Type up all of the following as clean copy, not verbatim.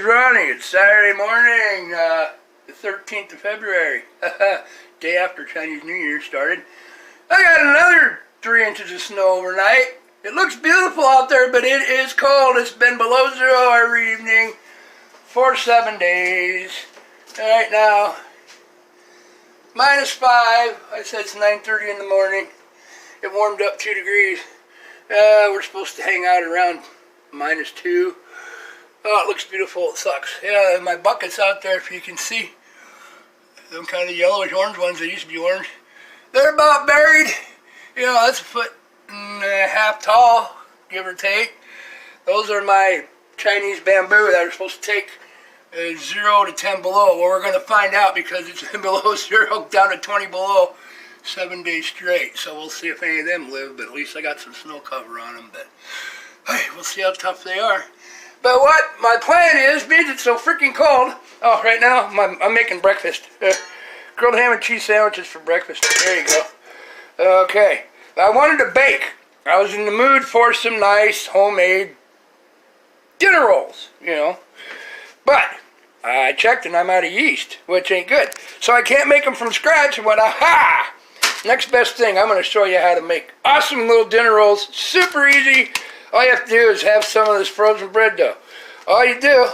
Ronnie. It's Saturday morning, the 13th of February, day after Chinese New Year started. I got another 3 inches of snow overnight. It looks beautiful out there, but it is cold. It's been below zero every evening for 7 days. Right now, -5. I said it's 9:30 in the morning. It warmed up 2 degrees. We're supposed to hang out around -2. Oh, it looks beautiful. It sucks. Yeah, my buckets out there, if you can see. Them kind of yellowish orange ones that used to be orange. They're about buried. You know, that's 1.5 feet tall, give or take. Those are my Chinese bamboo that are supposed to take 0 to 10 below. Well, we're going to find out because it's been below 0 down to 20 below 7 days straight. So we'll see if any of them live, but at least I got some snow cover on them. But hey, we'll see how tough they are. But what my plan is, because it's so freaking cold. Oh, right now I'm making breakfast. Grilled ham and cheese sandwiches for breakfast. There you go. Okay, I wanted to bake. I was in the mood for some nice homemade dinner rolls, you know. But I checked and I'm out of yeast, which ain't good. So I can't make them from scratch. And went, aha! Next best thing, I'm going to show you how to make awesome little dinner rolls. Super easy. All you have to do is have some of this frozen bread dough. All you do,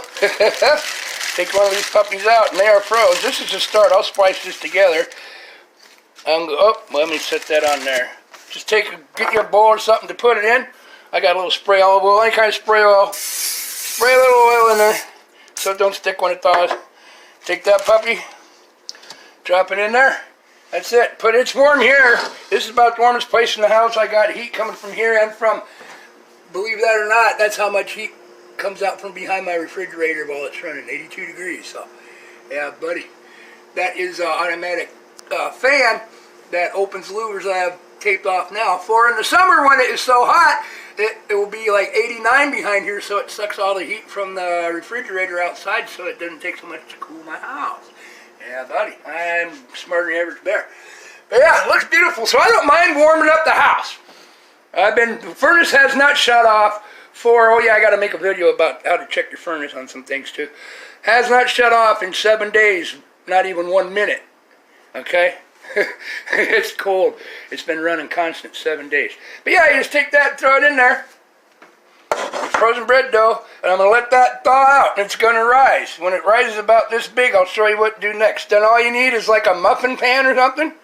take one of these puppies out and they are froze. This is a start. I'll splice this together. Let me set that on there. Just get you a bowl or something to put it in. I got a little spray olive oil, any kind of spray oil. Spray a little oil in there so it don't stick when it thaws. Take that puppy, drop it in there. That's it. It's warm here. This is about the warmest place in the house. I got heat coming from here and from, believe that or not, that's how much heat comes out from behind my refrigerator while it's running, 82 degrees. So, yeah, buddy. That is an automatic fan that opens louvers I have taped off now. For in the summer when it is so hot, it will be like 89 behind here, so it sucks all the heat from the refrigerator outside, so it doesn't take so much to cool my house. Yeah, buddy, I'm smarter than the average bear. But yeah, it looks beautiful, so I don't mind warming up the house. The furnace has not shut off for, oh yeah, I got to make a video about how to check your furnace on some things too. Has not shut off in 7 days, not even 1 minute. Okay? It's cold. It's been running constant 7 days. But yeah, you just take that and throw it in there. Frozen bread dough, and I'm going to let that thaw out, and it's going to rise. When it rises about this big, I'll show you what to do next. Then all you need is like a muffin pan or something.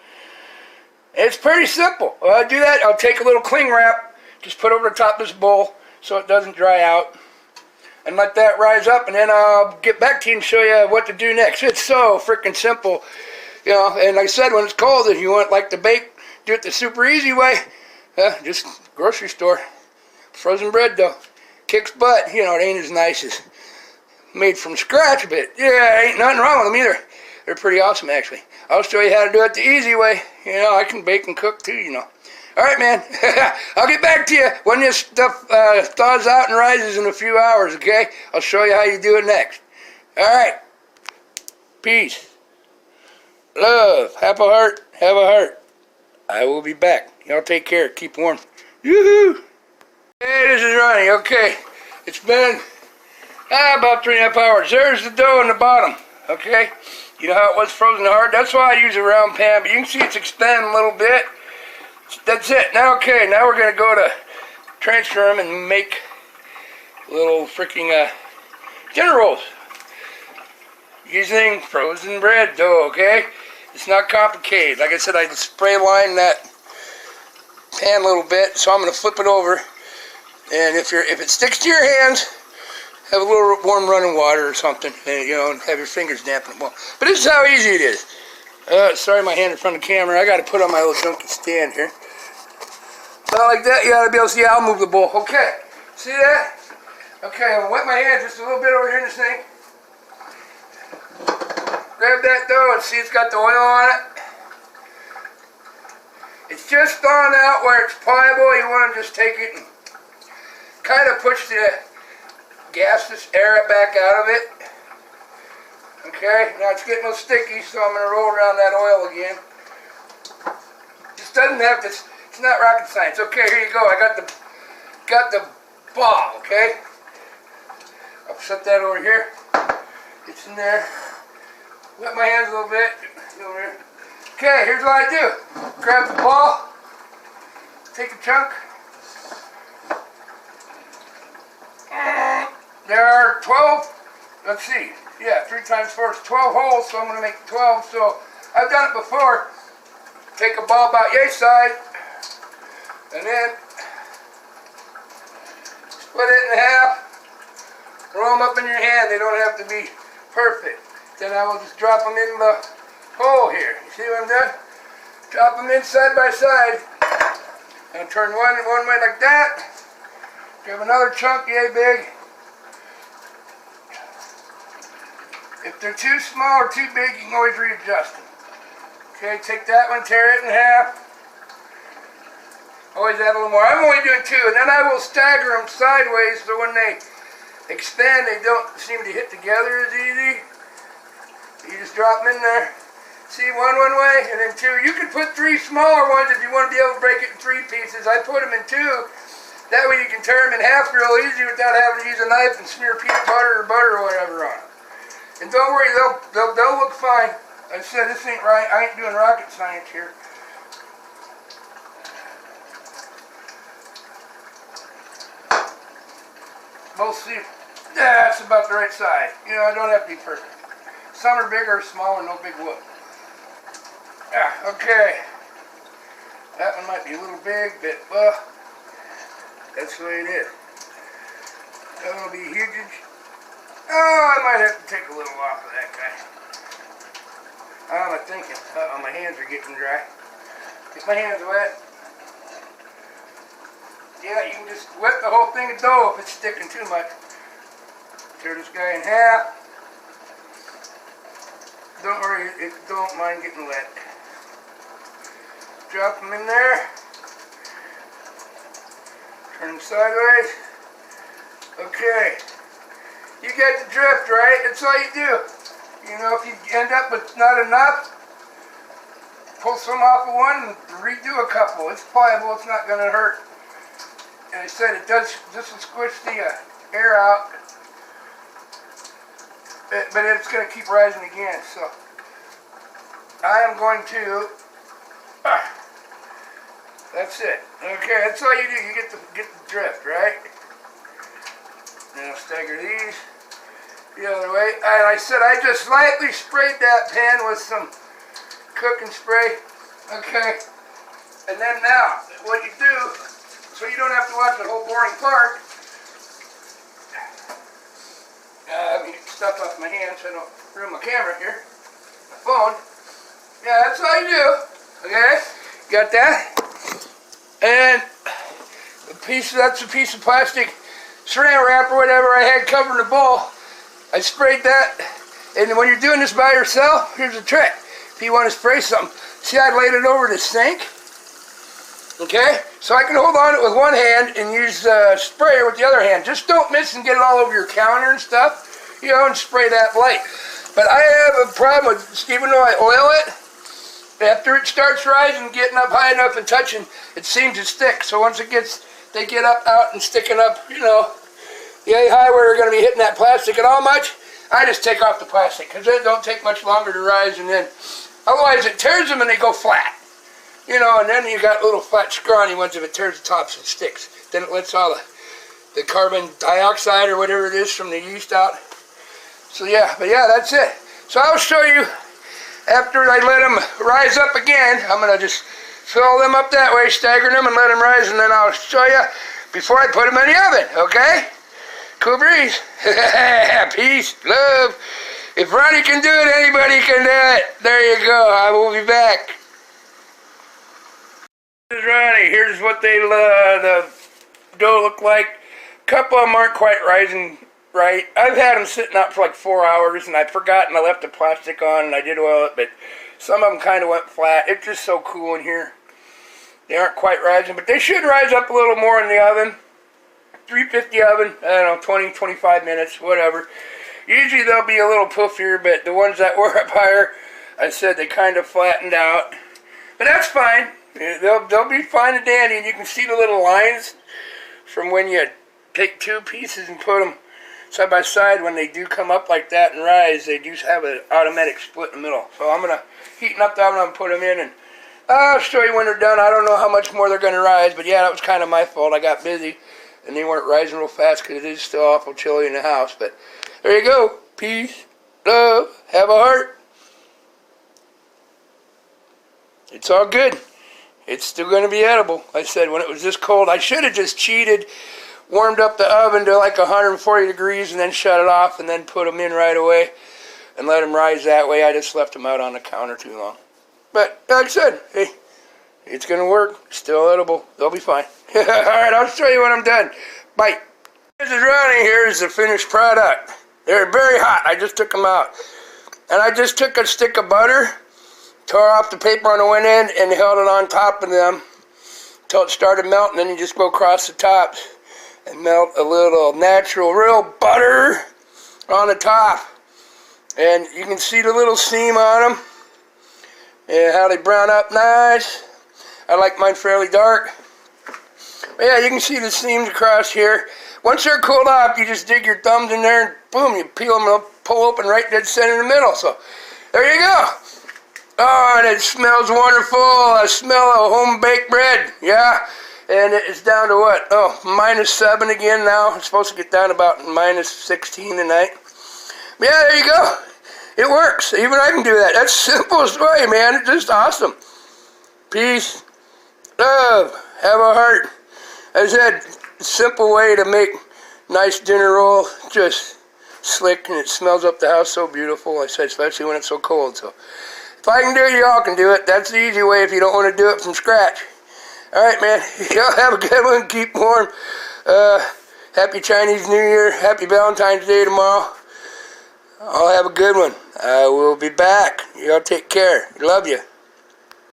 It's pretty simple. When I do that, I'll take a little cling wrap, just put over the top of this bowl so it doesn't dry out, and let that rise up, and then I'll get back to you and show you what to do next. It's so freaking simple. You know, and like I said, when it's cold, if you want like to bake, do it the super easy way. Just grocery store, frozen bread dough. Kicks butt. You know, it ain't as nice as made from scratch, but yeah, ain't nothing wrong with them either. They're pretty awesome, actually. I'll show you how to do it the easy way. You know, I can bake and cook too, you know. All right, man. I'll get back to you when this stuff thaws out and rises in a few hours, okay? I'll show you how you do it next. All right. Peace. Love. Have a heart. Have a heart. I will be back. Y'all take care. Keep warm. Yoo-hoo. Hey, this is Ronnie. Okay. It's been about 3.5 hours. There's the dough on the bottom. Okay. You know how it was frozen hard? That's why I use a round pan. But you can see it's expanding a little bit. That's it. Now, okay. Now we're going to go to transfer them and make little freaking dinner rolls. Using frozen bread dough, okay? It's not complicated. Like I said, I just spray line that pan a little bit, so I'm going to flip it over. And if it sticks to your hands, have a little warm running water or something, and you know, have your fingers dampen it well. But this is how easy it is. Sorry, my hand in front of the camera. I got to put on my little junky stand here. So like that, you got to be able to see. I'll move the bowl. Okay, see that? Okay, I'll wet my hand just a little bit over here in the sink. Grab that dough and see it's got the oil on it. It's just thawing out where it's pliable. You want to just take it and kind of push the gaseous air back out of it. Okay, now it's getting a little sticky, so I'm going to roll around that oil again. Just doesn't have to, it's not rocket science. Okay, here you go. I got the ball, okay? I'll set that over here. Gets in there. Wet my hands a little bit. Okay, here's what I do. Grab the ball. Take a chunk. There are 12, let's see, yeah, 3 times 4 is 12 holes, so I'm going to make 12. So I've done it before. Take a ball about yay side, and then split it in half. Roll them up in your hand. They don't have to be perfect. Then I will just drop them in the hole here. You see what I'm doing? Drop them in side by side. And turn one way like that. Grab another chunk, yay big. If they're too small or too big, you can always readjust them. Okay, take that one, tear it in half. Always add a little more. I'm only doing 2, and then I will stagger them sideways so when they expand, they don't seem to hit together as easy. You just drop them in there. See, one way, and then 2. You can put 3 smaller ones if you want to be able to break it in 3 pieces. I put them in 2. That way you can tear them in half real easy without having to use a knife and smear peanut butter or whatever on them. And don't worry, they'll look fine. I said this ain't right. I ain't doing rocket science here. We'll see. That's about the right size. You know, I don't have to be perfect. Some are bigger or smaller, no big whoop. Yeah, okay. That one might be a little big, but well, that's the way it is. That one will be huge. Oh, I might have to take a little off of that guy. How am I thinking? Uh-oh, my hands are getting dry. Get my hands wet. Yeah, you can just wet the whole thing of dough if it's sticking too much. Tear this guy in half. Don't worry, don't mind getting wet. Drop them in there. Turn them sideways. Okay. You get the drift, right? That's all you do. You know, if you end up with not enough, pull some off of one and redo a couple. It's pliable, it's not going to hurt. And I said it does, this will squish the air out. But it's going to keep rising again, so I am going to, that's it. Okay, that's all you do. You get the drift, right? Now stagger these the other way. And I said I just lightly sprayed that pan with some cooking spray. Okay. And then now, what you do, so you don't have to watch the whole boring part. Let me get stuff off my hands so I don't ruin my camera here. My phone. Yeah, that's all you do. Okay? Got that? And that's a piece of plastic saran wrap or whatever I had covering the bowl. I sprayed that. And when you're doing this by yourself, here's a trick. If you want to spray something, see I laid it over the sink? Okay? So I can hold on to it with one hand and use the sprayer with the other hand. Just don't miss and get it all over your counter and stuff. You know, and spray that light. But I have a problem with, even though I oil it, after it starts rising, getting up high enough and touching, it seems to stick. So once they get up, out and sticking up, you know, yay high where they're going to be hitting that plastic at all much, I just take off the plastic because it don't take much longer to rise, and then otherwise it tears them and they go flat. You know, and then you got little flat scrawny ones. If it tears the tops, it sticks. Then it lets all the carbon dioxide or whatever it is from the yeast out. So yeah, but yeah, that's it. So I'll show you after I let them rise up again. I'm going to just fill them up that way, stagger them and let them rise, and then I'll show you before I put them in the oven, okay? Cool breeze. Peace, love. If Ronnie can do it, anybody can do it. There you go. I will be back. This is Ronnie. Here's what the dough look like. A couple of them aren't quite rising right. I've had them sitting out for like 4 hours, and I've forgotten I left the plastic on, and I did oil it, but some of them kind of went flat. It's just so cool in here. They aren't quite rising, but they should rise up a little more in the oven. 350 oven, I don't know, 20, 25 minutes, whatever. Usually they'll be a little poofier, but the ones that were up higher, I said they kind of flattened out. But that's fine. They'll be fine and dandy, and you can see the little lines from when you take 2 pieces and put them side by side, when they do come up like that and rise, they do have an automatic split in the middle. So I'm going to heat up the oven and put them in, and I'll show you when they're done. I don't know how much more they're going to rise, but yeah, that was kind of my fault. I got busy, and they weren't rising real fast because it is still awful chilly in the house. But there you go. Peace, love, have a heart. It's all good. It's still going to be edible. I said when it was this cold, I should have just cheated, warmed up the oven to like 140 degrees and then shut it off and then put them in right away and let them rise that way. I just left them out on the counter too long. But like I said, hey, it's going to work. Still edible. They'll be fine. All right, I'll show you when I'm done. Bye. This is Ronnie. Here's the finished product. They're very hot. I just took them out. And I just took a stick of butter, tore off the paper on the one end, and held it on top of them until it started melting. Then you just go across the tops and melt a little natural, real butter on the top. And you can see the little seam on them and how they brown up nice. I like mine fairly dark. But yeah, you can see the seams across here. Once they're cooled off, you just dig your thumbs in there and boom, you peel them and they'll pull open right dead center in the middle. So there you go. Oh, and it smells wonderful. I smell of home-baked bread. Yeah. And it's down to what? Oh, -7 again now. It's supposed to get down to about -16 tonight. But yeah, there you go. It works. Even I can do that. That's the simplest way, man. It's just awesome. Peace, love, have a heart. As I said, simple way to make nice dinner roll. Just slick, and it smells up the house so beautiful. I said, especially when it's so cold. So if I can do it, y'all can do it. That's the easy way if you don't want to do it from scratch. All right, man. Y'all have a good one. Keep warm. Happy Chinese New Year. Happy Valentine's Day tomorrow. I'll have a good one. I will be back. Y'all take care. Love you.